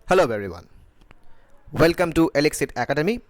Hello everyone. Welcome to Elixir Academy.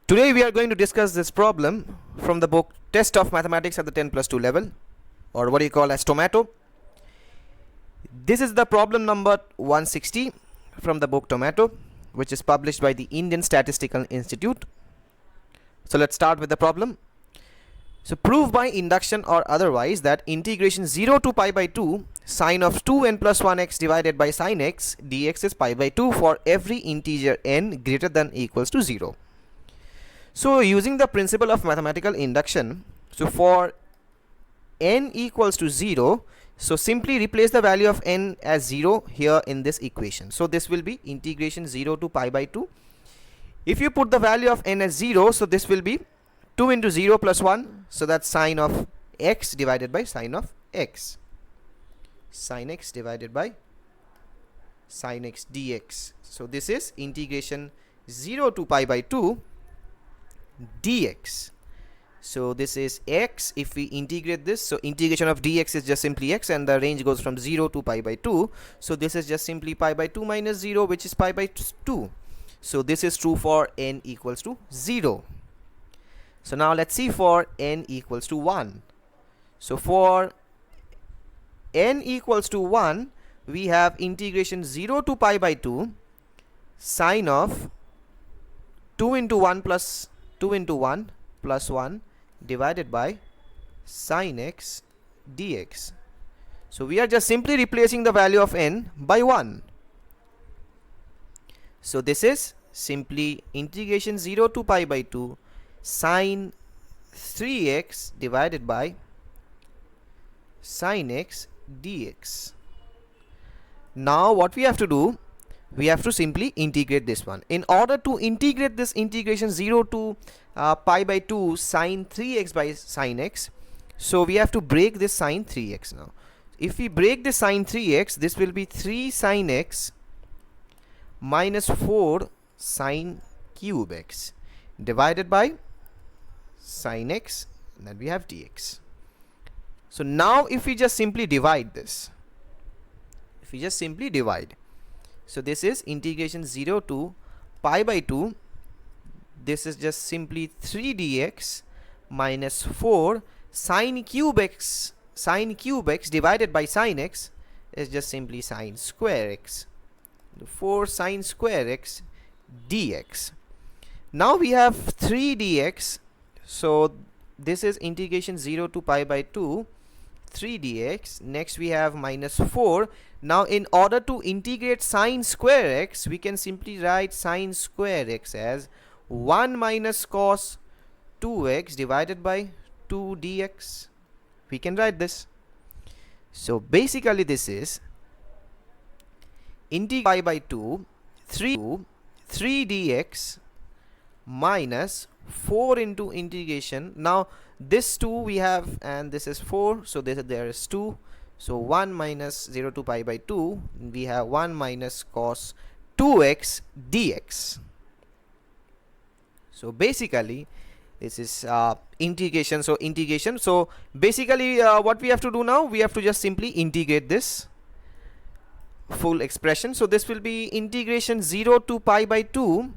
Today we are going to discuss this problem from the book Test of Mathematics at the 10 plus 2 level, or what you call as Tomato. This is the problem number 160 from the book Tomato, which is published by the Indian Statistical Institute. So let's start with the problem. So prove by induction or otherwise that integration 0 to pi by 2 sine of 2n plus 1x divided by sine x dx is pi by 2 for every integer n greater than equals to 0. So using the principle of mathematical induction, so for n equals to 0, so simply replace the value of n as 0 here in this equation. So this will be integration 0 to pi by 2. If you put the value of n as 0, so this will be 2 into 0 plus 1, so that's sine of x divided by sine of x. Sine x divided by sine x dx. So this is integration 0 to pi by 2 dx. So this is x. If we integrate this, so integration of dx is just simply x, and the range goes from 0 to pi by 2. So this is just simply pi by 2 minus 0, which is pi by 2. So this is true for n equals to 0. So now let's see for n equals to 1. So for n equals to 1, we have integration 0 to pi by 2 sine of 2 into 1 plus 2 into 1 plus 1 divided by sine x dx. So we are just simply replacing the value of n by 1. So this is simply integration 0 to pi by 2 sine 3x divided by sine x dx. Now what we have to do, we have to simply integrate this one. In order to integrate this integration 0 to pi by 2 sine 3x by sine x, so we have to break this sine 3x now. If we break this sine 3x, this will be 3 sine x minus 4 sine cube x divided by sine x, and then we have dx. So now if we just simply divide this, so this is integration 0 to pi by 2, this is just simply 3 dx minus 4 sine cube x divided by sine x is just simply sine square x, 4 sine square x dx. Now we have 3 dx, so this is integration 0 to pi by 2 3 dx. Next we have minus 4. Now in order to integrate sine square x, we can simply write sine square x as 1 minus cos 2x divided by 2 dx. We can write this. So basically this is integrate pi by 2 3 dx minus 4 into integration. Now this 2 we have, and this is 4, so there is 2. So 1 minus 0 to pi by 2, we have 1 minus cos 2x dx. So basically this is integration. So integration, so basically what we have to do now, we have to just simply integrate this full expression. So this will be integration 0 to pi by 2,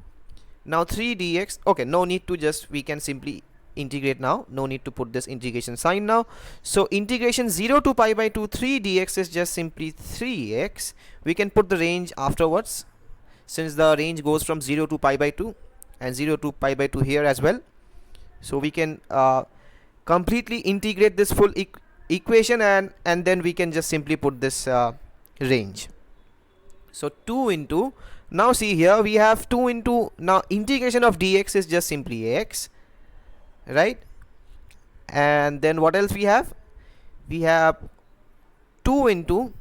now 3 dx. Okay, no need to just, we can simply integrate now, no need to put this integration sign now. So integration 0 to pi by 2 3 dx is just simply 3x. We can put the range afterwards, since the range goes from 0 to pi by 2 and 0 to pi by 2 here as well. So we can completely integrate this full equation, and then we can just simply put this range. So 2 into, now see here we have 2 into, now integration of dx is just simply x, right? And then what else we have? We have 2 into,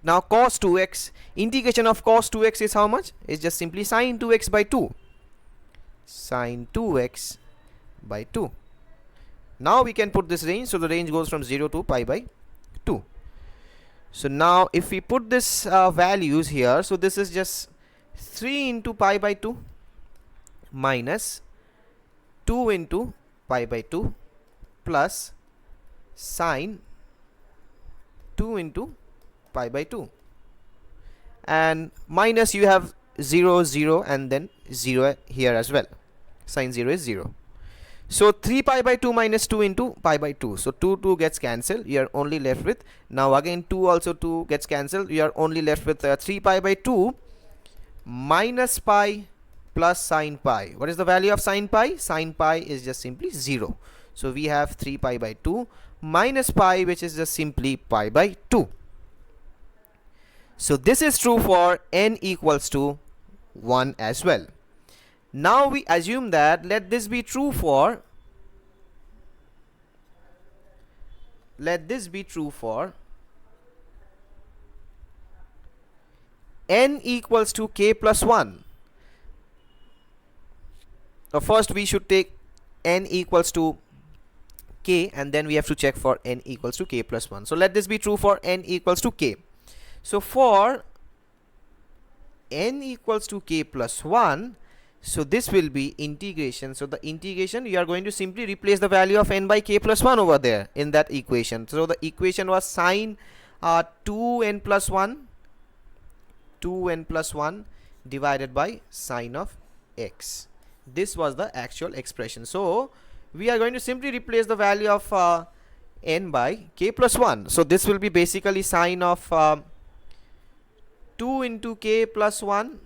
now cos 2x, integration of cos 2x is how much? It's just simply sine 2x by 2. Sine 2x by 2. Now we can put this range, so the range goes from 0 to pi by 2. So now if we put this values here, so this is just 3 into pi by 2 minus 2 into pi by 2 plus sine 2 into pi by 2. and minus you have 0 0 and then 0 here as well. Sine 0 is 0. So 3 pi by 2 minus 2 into pi by 2. So 2 gets cancelled. You are only left with, now again 2 also 2 gets cancelled. You are only left with 3 pi by 2 minus pi plus sine pi. What is the value of sine pi? Sine pi is just simply 0. So we have 3 pi by 2 minus pi, which is just simply pi by 2. So this is true for n equals to 1 as well. Now we assume that let this be true for n equals to k plus 1. First we should take n equals to k, and then we have to check for n equals to k plus 1. So let this be true for n equals to k. So for n equals to k plus 1, so this will be integration. So the integration, you are going to simply replace the value of n by k plus 1 over there in that equation. So the equation was sine 2n plus 1 divided by sine of x. This was the actual expression. So we are going to simply replace the value of n by k plus 1. So this will be basically sine of 2 into k plus 1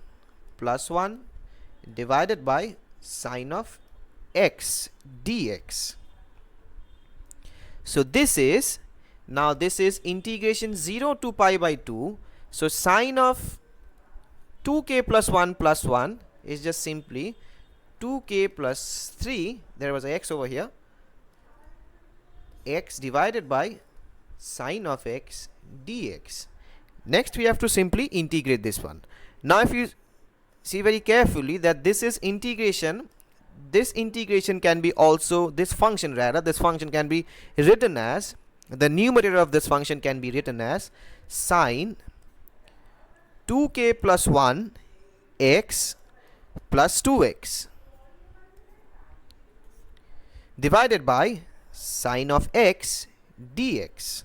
divided by sine of x dx. So this is, now this is integration 0 to pi by 2. So sine of 2k plus 1 is just simply 2k plus 3, there was a x over here, x divided by sine of x dx. Next we have to simply integrate this one. Now if you see very carefully that this is integration, this integration can be also, this function can be written as, the numerator of this function can be written as sine 2k plus 1 x plus 2x divided by sine of x dx.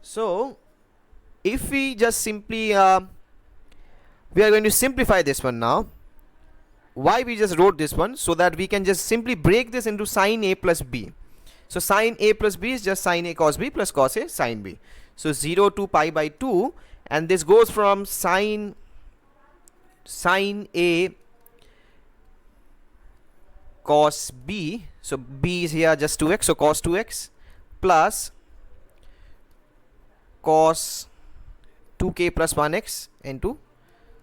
So if we just simply we are going to simplify this one now. Why we just wrote this one? So that we can just simply break this into sine a plus b. So sine a plus b is just sine a cos b plus cos a sine b. So 0 to pi by 2, and this goes from sine a cos b, so b is here just 2x, so cos 2x plus cos 2k plus 1x into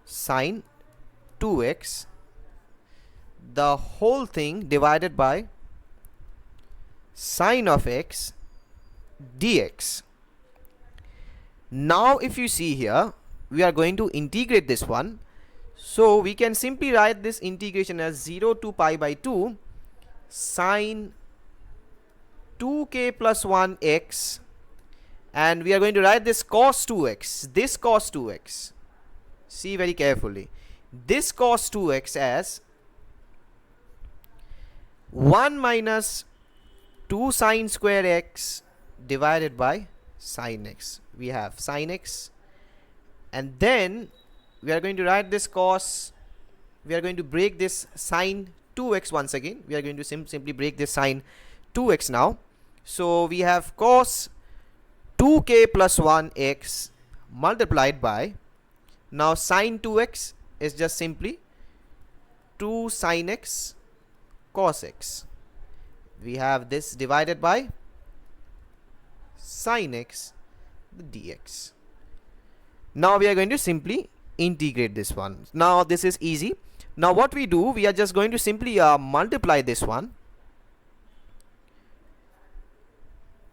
sine 2x, the whole thing divided by sine of x dx. Now if you see here, we are going to integrate this one. So we can simply write this integration as 0 to pi by 2 sine 2k plus 1x, and we are going to write this cos 2x, see very carefully, this cos 2x as 1 minus 2 sine square x divided by sine x. We have sine x, and then we are going to write this cos, we are going to break this sine 2x once again, we are going to simply break this sine 2x now. So we have cos 2k plus 1x multiplied by, now sine 2x is just simply 2 sine x cos x. We have this divided by sine x dx. Now we are going to simply integrate this one. Now this is easy. Now what we do, we are just going to simply multiply this one.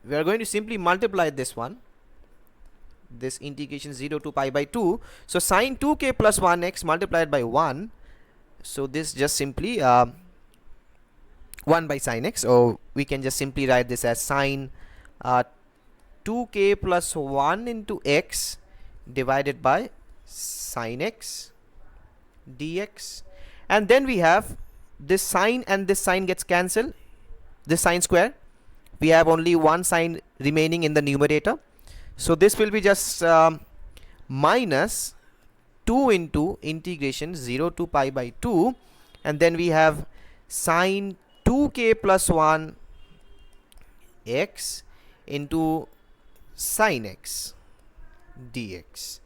We are going to simply multiply this one, this integration 0 to pi by 2. So sine 2k plus 1x multiplied by 1, so this just simply 1 by sine x, or we can just simply write this as sine 2k plus 1 into x divided by sine x dx. And then we have this sine and this sine gets cancelled, this sine square, we have only one sine remaining in the numerator. So this will be just minus 2 into integration 0 to pi by 2, and then we have sine 2k plus 1 x into sine x dx.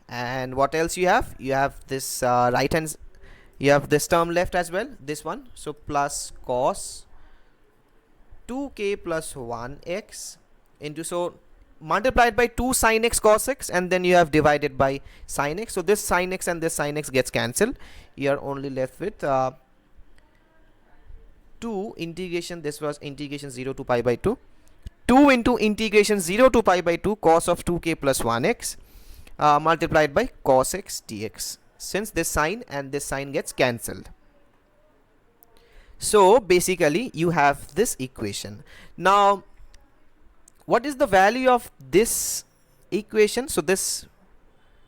And what else you have? You have this right hand, you have this term left as well, this one. So plus cos 2k plus 1x into, so multiplied by 2 sin x cos x, and then you have divided by sin x. So this sin x and this sin x gets cancelled. You are only left with 2 integration, this was integration 0 to pi by 2, 2 into integration 0 to pi by 2 cos of 2k plus 1x multiplied by cos x dx, since this sign and this sign gets cancelled. So basically you have this equation. Now what is the value of this equation? So this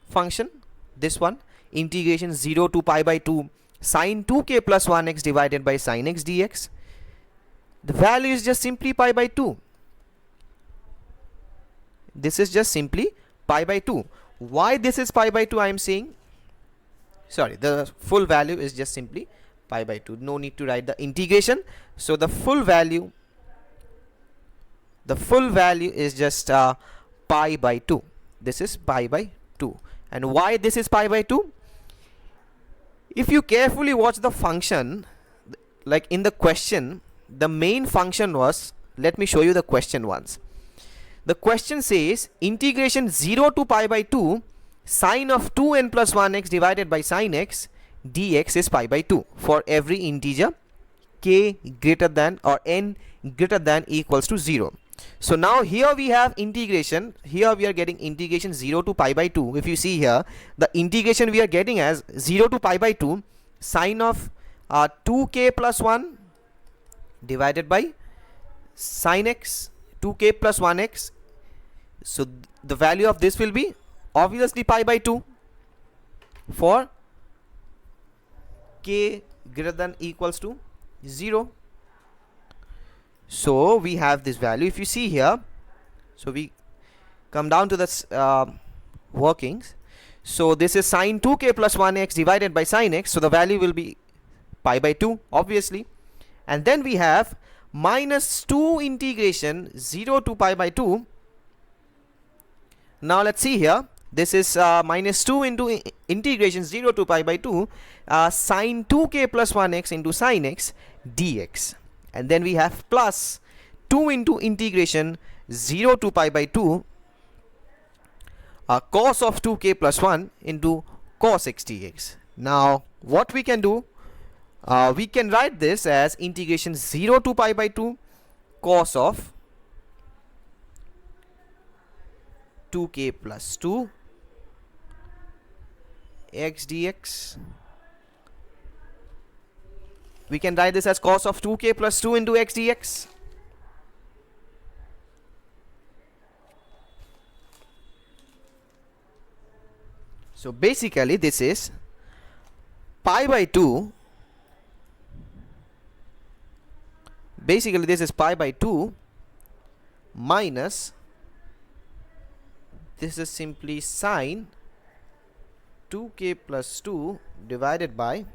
function, this one, integration 0 to pi by 2 sin 2k plus 1x divided by sin x dx, the value is just simply pi by 2. This is just simply pi by 2. Why this is pi by 2? I am saying, sorry, the full value is just simply pi by 2. No need to write the integration. So the full value is just pi by 2. This is pi by 2. And why this is pi by 2? If you carefully watch the function, like in the question, the main function was, let me show you the question once. The question says integration 0 to pi by 2 sine of 2n plus 1x divided by sine x dx is pi by 2 for every integer k greater than or n greater than equals to 0. So now here we have integration, here we are getting integration 0 to pi by 2. If you see here, the integration we are getting as 0 to pi by 2 sine of 2k plus 1 divided by sine x 2k plus 1x. So the value of this will be obviously pi by 2 for k greater than equals to 0. So we have this value. If you see here, so we come down to the workings. So this is sine 2k plus 1x divided by sine x, so the value will be pi by 2 obviously. And then we have minus 2 integration 0 to pi by 2. Now let's see here, this is minus 2 into integration 0 to pi by 2 sine 2k plus 1x into sine x dx. And then we have plus 2 into integration 0 to pi by 2 cos of 2k plus 1 into cos x dx. Now what we can do, we can write this as integration 0 to pi by 2 cos of 2k plus 2 x dx. We can write this as cos of 2k plus 2 into x dx. So basically this is pi by 2, basically this is pi by 2 minus, this is simply sine 2k plus 2 divided by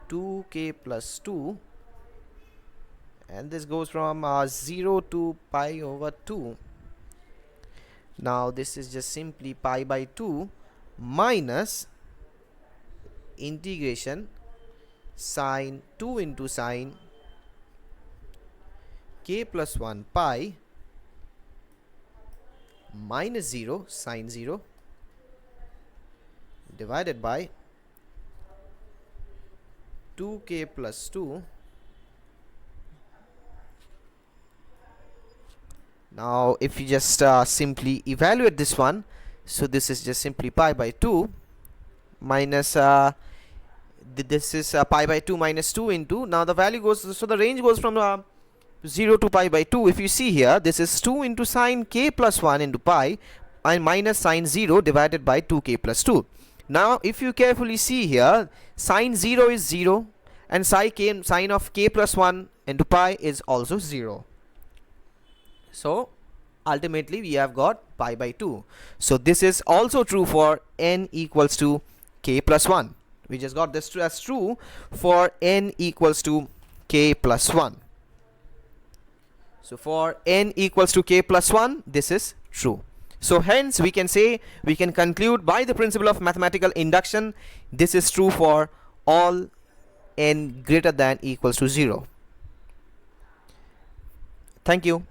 2k plus 2, and this goes from 0 to pi over 2. Now this is just simply pi by 2 minus integration sine 2 into sine k plus 1 pi minus 0 sine 0 divided by 2k plus 2. Now if you just simply evaluate this one, so this is just simply pi by 2 minus this is pi by 2 minus 2 into, now the value goes, so the range goes from 0 to pi by 2. If you see here, this is 2 into sine k plus 1 into pi and minus sine 0 divided by 2k plus 2. Now if you carefully see here, sine 0 is 0 and sine of k plus 1 into pi is also 0. So ultimately we have got pi by 2. So this is also true for n equals to k plus 1. We just got this as true for n equals to k plus 1. So for n equals to k plus 1, this is true. So hence we can say, we can conclude by the principle of mathematical induction, this is true for all n greater than equals to 0. Thank you.